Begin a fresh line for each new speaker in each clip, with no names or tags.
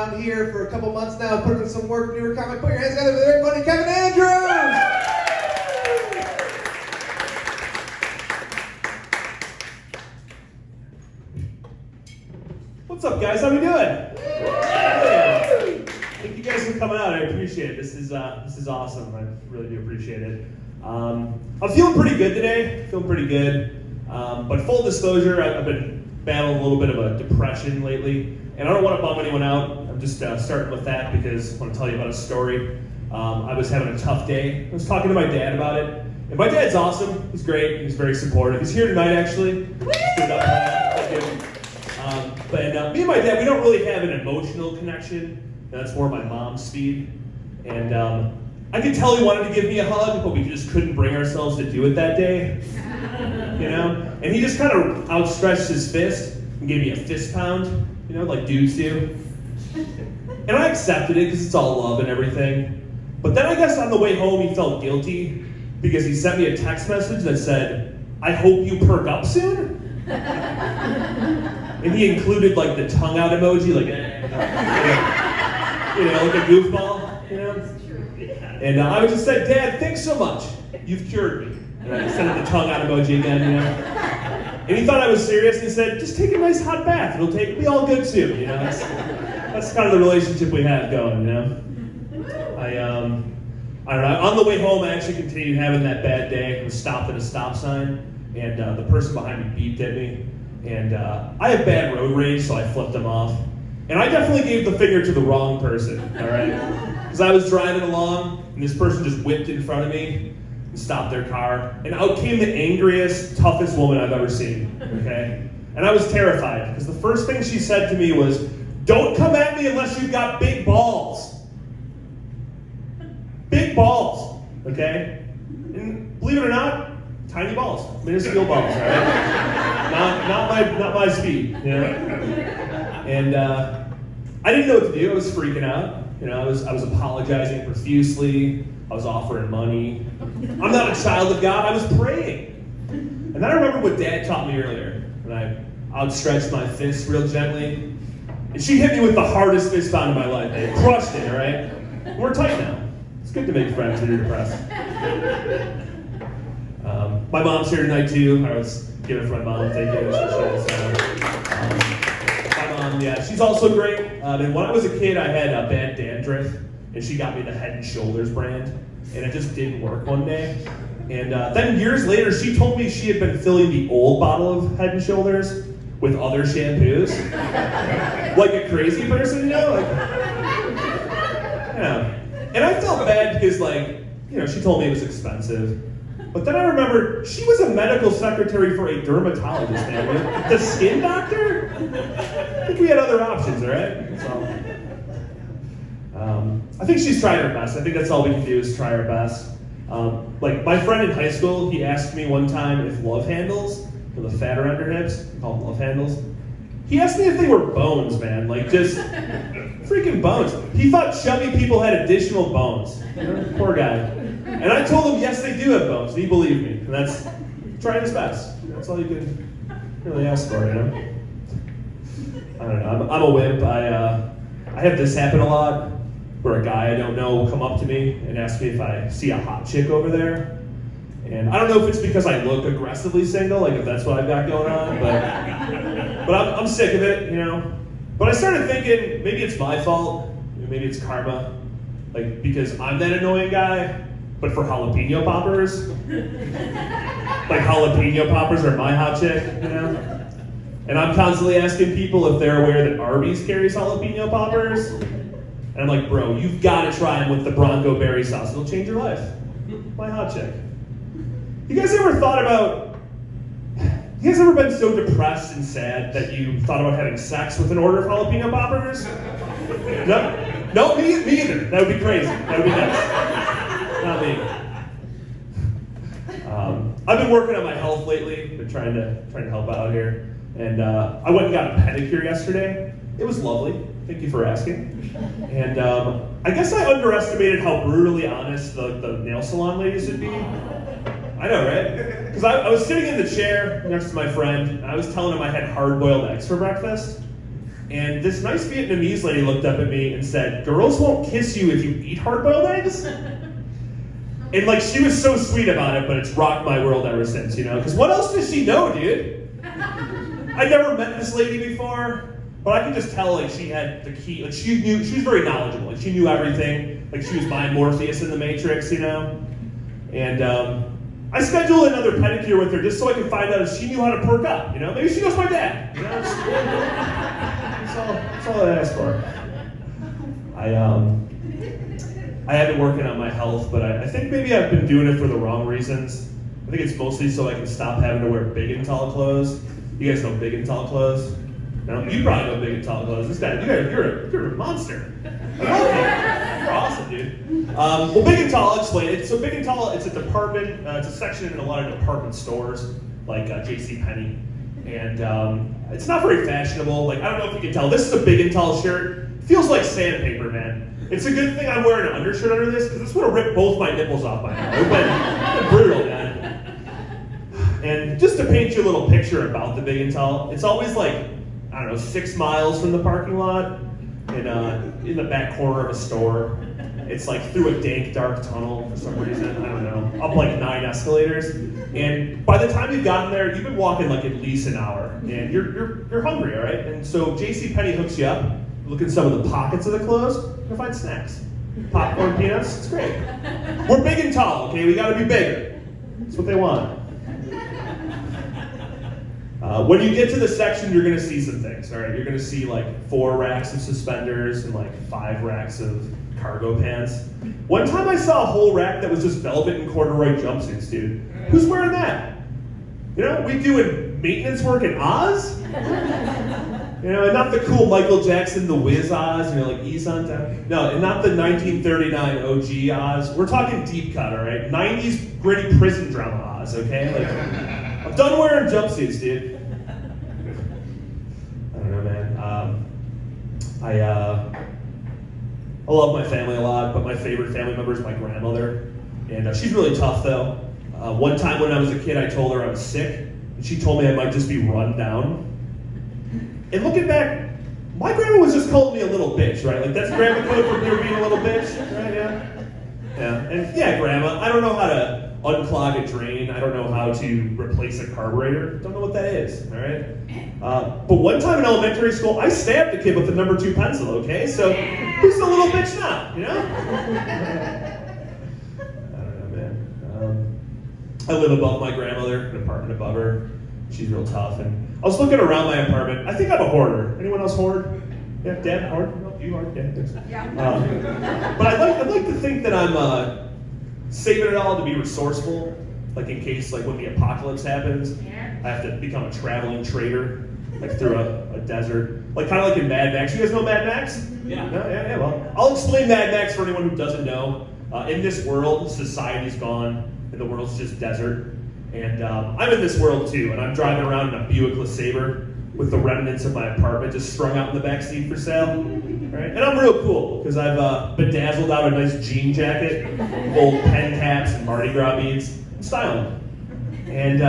Down here for a couple months now, putting in some work, newer comic. Put your hands together for everybody, Kevin Andrews!
What's up, guys? How we doing? Yeah. Thank you guys for coming out. I appreciate it. This is awesome. I really do appreciate it. I'm feeling pretty good today. Feeling pretty good. But full disclosure, I've been battling a little bit of a depression lately, and I don't want to bum anyone out. I'm just starting with that because I want to tell you about a story. I was having a tough day. I was talking to my dad about it, and my dad's awesome. He's great. He's very supportive. He's here tonight, actually. But me and my dad, we don't really have an emotional connection. That's more my mom's speed. And I could tell he wanted to give me a hug, but we just couldn't bring ourselves to do it that day. You know? And he just kind of outstretched his fist and gave me a fist pound, you know, like dudes do. And I accepted it because it's all love and everything. But then I guess on the way home he felt guilty because he sent me a text message that said, "I hope you perk up soon." And he included like the tongue out emoji, like, you know, like a goofball, you know? And I would just say, "Dad, thanks so much. You've cured me." And I sent him the tongue out emoji again, you know? And he thought I was serious, and he said, "Just take a nice hot bath. It'll be all good soon," you know? That's kind of the relationship we have going, you know? I don't know. On the way home, I actually continued having that bad day. I was stopped at a stop sign, and the person behind me beeped at me. And I have bad road rage, so I flipped him off. And I definitely gave the finger to the wrong person, all right? Because I was driving along, and this person just whipped in front of me and stopped their car. And out came the angriest, toughest woman I've ever seen, okay? And I was terrified, because the first thing she said to me was, "Don't come at me unless you've got big balls." Big balls, okay? And believe it or not, tiny balls, minuscule balls, all right? Not my speed, you know? And I didn't know what to do. I was freaking out. You know, I was apologizing profusely. I was offering money. I'm not a child of God. I was praying. And then I remember what Dad taught me earlier. And I outstretched my fist real gently. And she hit me with the hardest fist pound of my life. I crushed it, all right? We're tight now. It's good to make friends when you're depressed. My mom's here tonight too. I was giving it for my mom. Thank you. My mom, yeah, she's also great. And when I was a kid, I had a bad dandruff, and she got me the Head and Shoulders brand, and it just didn't work one day. And then years later, she told me she had been filling the old bottle of Head and Shoulders with other shampoos, like a crazy person, you know? Like, yeah. And I felt bad because, like, you know, she told me it was expensive. But then I remembered she was a medical secretary for a dermatologist, man. The skin doctor? I think we had other options, all right? So, I think she's trying her best. I think that's all we can do is try our best. Like, my friend in high school, he asked me one time if love handles, for the fatter underhips, called love handles, he asked me if they were bones, man. Like, just freaking bones. He thought chubby people had additional bones. You know? Poor guy. And I told him, yes, they do have bones. And he believed me. And that's trying his best. That's all you can really ask for, you know? I don't know. I'm a wimp. I have this happen a lot, where a guy I don't know will come up to me and ask me if I see a hot chick over there. And I don't know if it's because I look aggressively single, like if that's what I've got going on, but I'm sick of it, you know? But I started thinking, maybe it's my fault, maybe it's karma, like because I'm that annoying guy, but for jalapeno poppers, like jalapeno poppers are my hot chick, you know? And I'm constantly asking people if they're aware that Arby's carries jalapeno poppers. And I'm like, bro, you've got to try them with the Bronco berry sauce. It'll change your life. My hot chick. You guys ever been so depressed and sad that you thought about having sex with an order of jalapeno poppers? No, me either. That would be crazy. That would be nuts. Not me. I've been working on my health lately. Been trying to help out here. And I went and got a pedicure yesterday. It was lovely. Thank you for asking. And I guess I underestimated how brutally honest the nail salon ladies would be. I know, right? Because I was sitting in the chair next to my friend, and I was telling him I had hard-boiled eggs for breakfast. And this nice Vietnamese lady looked up at me and said, "Girls won't kiss you if you eat hard-boiled eggs." And like, she was so sweet about it, but it's rocked my world ever since, you know? Because what else does she know, dude? I never met this lady before, but I could just tell like she had the key. Like she was very knowledgeable. Like she knew everything. Like she was my Morpheus in the Matrix, you know? And I scheduled another pedicure with her just so I could find out if she knew how to perk up, you know? Maybe she knows my dad, you know? That's all I asked for. I have been working on my health, but I think maybe I've been doing it for the wrong reasons. I think it's mostly so I can stop having to wear big and tall clothes. You guys know big and tall clothes? No? You probably know big and tall clothes. This guy, you're a monster. I love you. You're awesome, dude. Well, big and tall, I'll explain it. So big and tall, it's a department, it's a section in a lot of department stores, like JCPenney. And it's not very fashionable. Like, I don't know if you can tell. This is a big and tall shirt. Feels like sandpaper, man. It's a good thing I'm wearing an undershirt under this, because this would have ripped both my nipples off by now. It would have been brutal, man. And just to paint you a little picture about the big and tall, it's always like, I don't know, 6 miles from the parking lot, and in the back corner of a store. It's like through a dank, dark tunnel for some reason. I don't know. Up like 9 escalators. And by the time you've gotten there, you've been walking like at least an hour. And you're hungry, all right? And so JCPenney hooks you up. Look in some of the pockets of the clothes, you're gonna find snacks. Popcorn, peanuts, it's great. We're big and tall, okay? We gotta be bigger. That's what they want. When you get to the section, you're gonna see some things, all right? You're gonna see like 4 racks of suspenders and like 5 racks of cargo pants. One time I saw a whole rack that was just velvet and corduroy jumpsuits, dude. Who's wearing that? You know, we doing maintenance work in Oz? You know, and not the cool Michael Jackson, The Wiz Oz, you know, like Ease on Town. No, and not the 1939 OG Oz. We're talking deep cut, all right? 90s gritty prison drama Oz, okay? Like, I'm done wearing jumpsuits, dude. I don't know, man. I love my family a lot, but my favorite family member is my grandmother. And she's really tough, though. One time when I was a kid, I told her I was sick, and she told me I might just be run down. And looking back, my grandma was just calling me a little bitch, right? Like, that's grandma code for her being a little bitch, right? Yeah. Yeah. And yeah, grandma, I don't know how to unclog a drain. I don't know how to replace a carburetor. Don't know what that is, all right? But one time in elementary school, I stabbed a kid with a number 2 pencil, okay? So who's the little bitch now, you know? I don't know, man. I live above my grandmother, an apartment above her. She's real tough, and I was looking around my apartment. I think I'm a hoarder. Anyone else hoard? Yeah, Dad, hoard? No, you hoard? Yeah, thanks. Yeah. But I'd like to think that I'm saving it all to be resourceful, like in case, like when the apocalypse happens, I have to become a traveling trader, like through a desert, like kind of like in Mad Max. You guys know Mad Max?
Yeah.
No? Yeah. Well, I'll explain Mad Max for anyone who doesn't know. In this world, society's gone, and the world's just desert. And I'm in this world too, and I'm driving around in a Buick LeSabre with the remnants of my apartment just strung out in the back seat for sale. Right? And I'm real cool, because I've bedazzled out a nice jean jacket, old pen caps and Mardi Gras beads. I'm styling. And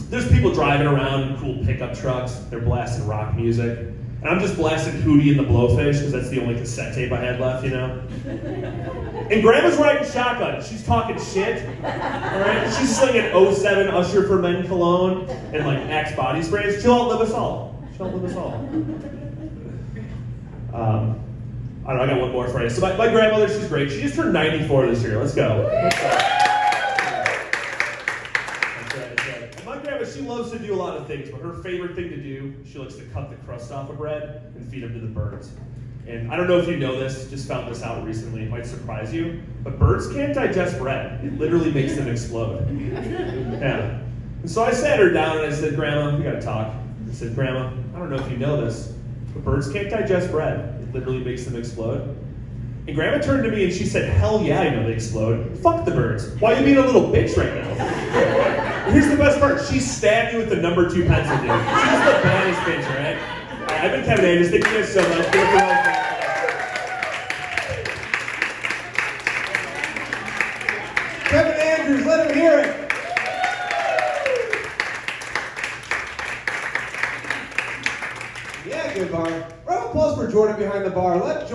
there's people driving around in cool pickup trucks. They're blasting rock music. And I'm just blasting Hootie and the Blowfish, because that's the only cassette tape I had left, you know? And Grandma's riding shotgun. She's talking shit. All right? She's slinging '07 Usher for Men cologne and like Axe body sprays. She'll outlive us all. She'll outlive us all. I don't know, I got one more for you. So my grandmother, she's great. She just turned 94 this year. Let's go. That's right. My grandma, she loves to do a lot of things, but her favorite thing to do, she likes to cut the crust off of bread and feed them to the birds. And I don't know if you know this, just found this out recently, it might surprise you, but birds can't digest bread. It literally makes them explode. Yeah. And so I sat her down and I said, Grandma, we gotta talk. I said, Grandma, I don't know if you know this, but birds can't digest bread. It literally makes them explode. And Grandma turned to me and she said, hell yeah, I know they explode. Fuck the birds. Why are you being a little bitch right now? And here's the best part. She stabbed me with the number 2 pencil, dude. She's the baddest bitch, all right? All right, I've been Kevin Andrews. Thank you guys so much. Give it a round.
Kevin Andrews, let him hear it. Yeah, Goodbar. behind the bar. Let Jordan